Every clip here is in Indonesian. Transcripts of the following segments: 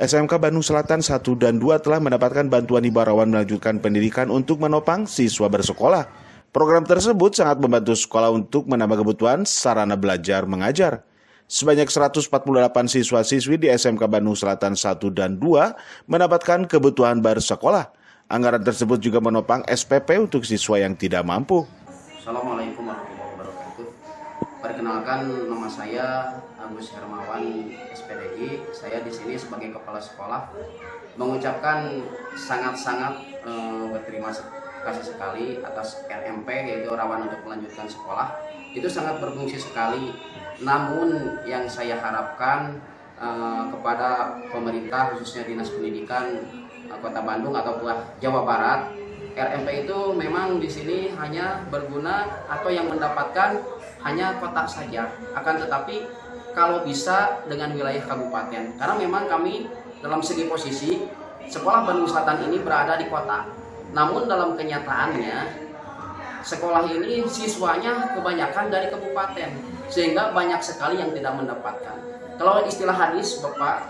SMK Bandung Selatan 1 dan 2 telah mendapatkan bantuan hibarawan melanjutkan pendidikan untuk menopang siswa bersekolah. Program tersebut sangat membantu sekolah untuk menambah kebutuhan sarana belajar mengajar. Sebanyak 148 siswa-siswi di SMK Bandung Selatan 1 dan 2 mendapatkan kebutuhan bersekolah. Anggaran tersebut juga menopang SPP untuk siswa yang tidak mampu. Assalamualaikum warahmatullahi wabarakatuh. Perkenalkan, nama saya Agus Hermawan, SPDI. Saya di sini sebagai kepala sekolah mengucapkan sangat-sangat berterima kasih sekali atas RMP, yaitu Rawan untuk Melanjutkan Sekolah. Itu sangat berfungsi sekali. Namun yang saya harapkan kepada pemerintah, khususnya Dinas Pendidikan Kota Bandung atau Jawa Barat, RMP itu memang di sini hanya berguna atau yang mendapatkan hanya kota saja. Akan tetapi kalau bisa dengan wilayah kabupaten, karena memang kami dalam segi posisi sekolah Bandung Selatan ini berada di kota. Namun dalam kenyataannya sekolah ini siswanya kebanyakan dari kabupaten, sehingga banyak sekali yang tidak mendapatkan. Kalau istilah hadis Bapak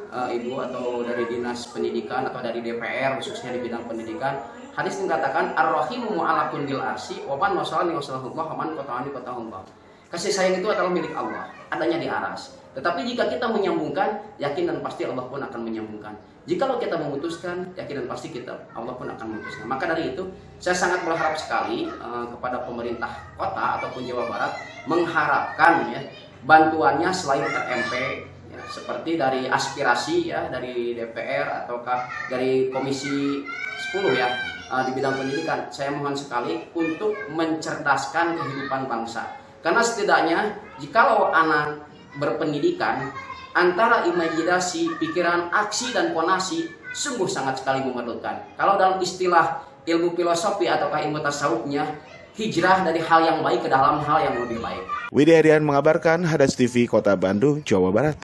Ibu atau dari Dinas Pendidikan atau dari DPR khususnya di bidang pendidikan, hadis mengatakan ar-rahimu ala kundil arsi wa man wasalani wasallallahu man qata'ani qata'allah. Kasih sayang itu adalah milik Allah, adanya di aras. Tetapi jika kita menyambungkan, yakin dan pasti Allah pun akan menyambungkan. Jikalau kita memutuskan, yakin dan pasti Allah pun akan memutuskan. Maka dari itu, saya sangat berharap sekali kepada pemerintah kota ataupun Jawa Barat mengharapkan ya bantuannya selain RMP, ya, seperti dari aspirasi ya dari DPR ataukah dari Komisi 10 ya di bidang pendidikan. Saya mohon sekali untuk mencerdaskan kehidupan bangsa. Karena setidaknya jikalau anak berpendidikan, antara imajinasi, pikiran, aksi, dan ponasi sungguh sangat sekali memerlukan. Kalau dalam istilah ilmu filosofi ataukah ilmu tasawufnya, hijrah dari hal yang baik ke dalam hal yang lebih baik. Widhi Herian mengabarkan, Hadas TV Kota Bandung, Jawa Barat.